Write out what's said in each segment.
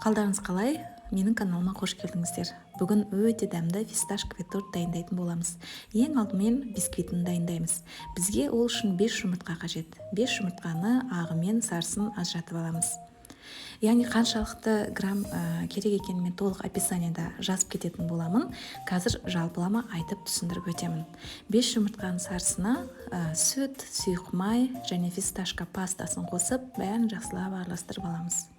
Қалдарыңыз қалай? Менің каналыма қош келдіңіздер. Бүгін өте дәмді фисташковый торт дайындайтын боламыз. Ең алдымен бисквитін дайындаймыз. Бізге ол үшін 5 жұмыртқа қажет. 5 жұмыртқаны ағы мен сарысын ажыратып аламыз. Яғни қаншалықты грамм керек екенін мен толық описаниеда жазып кететін боламын. Қазір жалпылама айтып түсіндіріп өтемін. 5 жұмыртқаның сарысына сүт, сұйық май және фисташка пастасын қосып, бәрін жақсылап араластырып аламыз.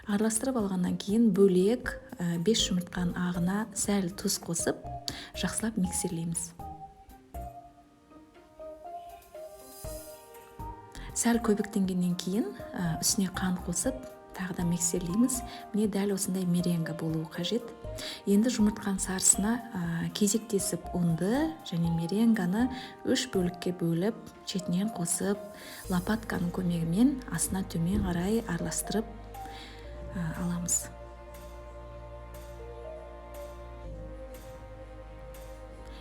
Араластырып алғаннан кейін бөлек 5 жұмыртқаның ағына сәл тұз қосып, жақсылап миксерлейміз. Сәл көбіктенгеннен кейін үстіне қант қосып, тағы да миксерлейміз. Міне дәл осындай меренга болуы қажет. Енді жұмыртқаның сарысына кезектесіп ұнды және меренганы 3 бөлікке бөліп, шетінен қосып, лопатканың көмегімен астына төмен қарай араластырып аламыз.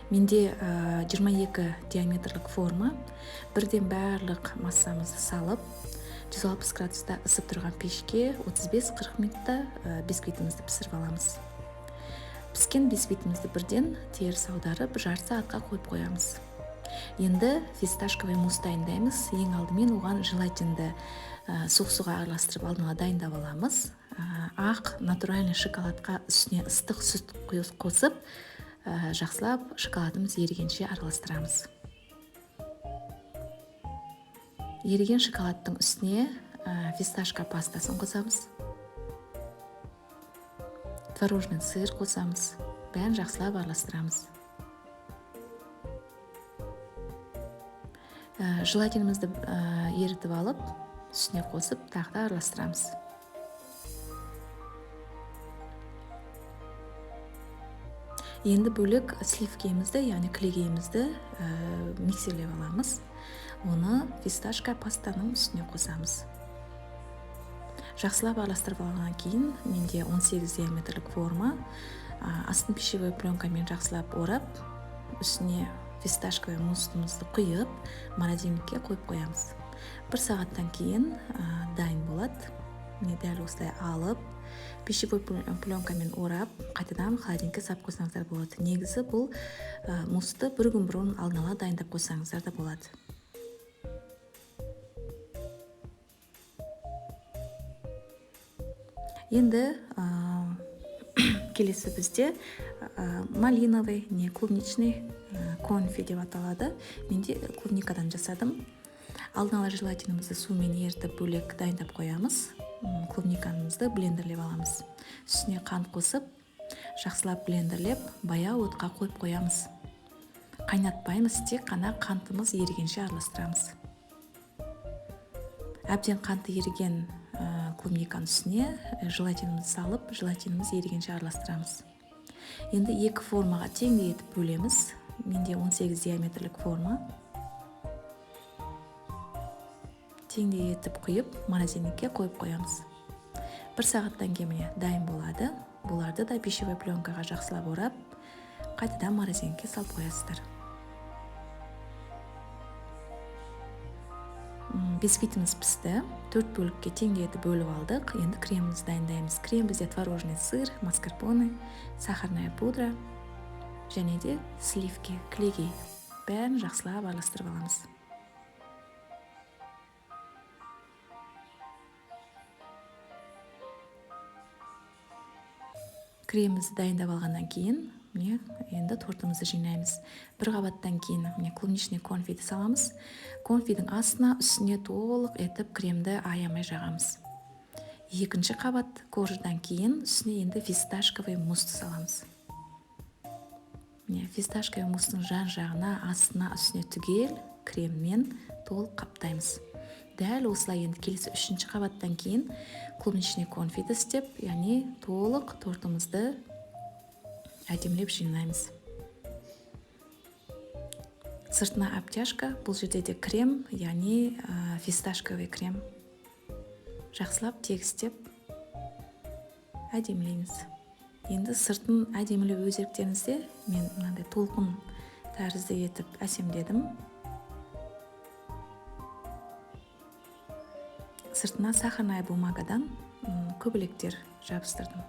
Менде 22 диаметрлік форма. Бірден барлық массамызды салып, 160 градуста ысып тұрған пешке 35-40 минутта бисквитімізді пісіріп аламыз. Піскен бисквитімізді бірден теріс аударып, жарты сағатқа қойып қоямыз. Енді фисташковый мусс дайындаймыз. Ең алдымен оған желатинді суық суға араластырып алдын ала дайындап аламыз. Ақ натуральный шоколадқа үстіне ыстық сүт қосып, жақсылап шоколадымыз ерігенше араластырамыз. Еріген шоколадтың үстіне фисташка пастасын қосамыз. Творожный сыр қосамыз. Бәрін жақсылап араластырамыз. Желатинімізді ерітіп алып, үстіне қосып, тағы да араластырамыз. Енді бөлек сливкемізді, яғни кілегейімізді миксерлеп аламыз. Оны фисташка пастаның үстіне қосамыз. Жақсылап араластырып алғаннан кейін, менде 18 диаметрлік форма. Астын пищевой пленкамен жақсылап орап, үстіне фисташковый муссымызды құйып, морозильникке қойып қоямыз. 1 сағаттан кейін дайын болады. Міне дәл осылай алып, пищевой пленкамен орап, қайтадан холодильникке салып қойсаңыздар болады. Негізі бұл муссты бір күн бұрын алдын ала дайындап қойсаңыздар да болады. Енді келесі бізде малиновый, не клубничный конфи деп аталады. Менде клубникадан жасадым. Алдын ала желатинімізді сумен ерітіп бөлек дайындап қоямыз. Клубникамызды блендерлеп аламыз. Үстіне қант қосып, жақсылап блендерлеп, баяу отқа қойып қоямыз. Қайнатпаймыз, тек қана қантымыз ерігенше араластырамыз. Әбден қанты еріген клубниканың үстіне желатинімізді салып, желатиніміз ерігенше араластырамыз. Енді 2 формаға теңдей етіп бөлеміз. Менде 18 диаметрлік форма. Теңдей етіп құйып, морозильникке қойып қоямыз. 1 сағаттан кейін дайын болады. Бұларды да пищевой пленкаға жақсылап орап, қайтадан морозильникке салып қоясыздар. Бисквитіміз пісті. 4 бөлікке теңдей етіп бөліп алдық. Енді кремімізді дайындаймыз. Крем бізде творожный сыр, маскарпоне, сахарная пудра және де сливки, кілегей. Бәрін жақсылап араластырып аламыз. Кремімізді дайындап алғаннан кейін, енді тортымызды жинаймыз. 1 қабаттан кейін клубничный конфиді саламыз. Конфидің астына үстіне толық етіп кремді аямай жағамыз. 2 қабат корждан кейін үстіне енді фисташковый муссты саламыз. Фисташковый мусстың жан-жағына, астына, үстіне түгел креммен толық қаптаймыз. Дәл осылай енді келесі 3 қабаттан кейін клубничный конфиді істеп, яғни толық тортымызды әдемілеп жинаймыз. Сыртына обтяжка, бұл жерде де крем, яғни фисташковый крем. Жақсылап тегістеп әдемілейміз. Енді сыртын әдемілеу өз еріктеріңізде мен мынандай толқын тәрізді етіп әсемдедім. Сыртына сахарная бумагадан көбелектер жабыстырдым.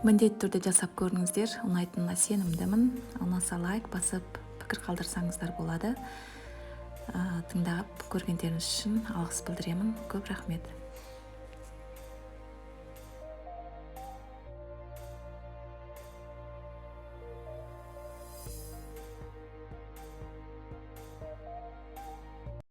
Міндетті түрде жасап көріңіздер, ұнайтынына сенімдімін. Ұнаса лайк басып пікір қалдырсаңыздар болады. Тыңдап көргендеріңіз үшін алғыс білдіремін. Көп рахмет.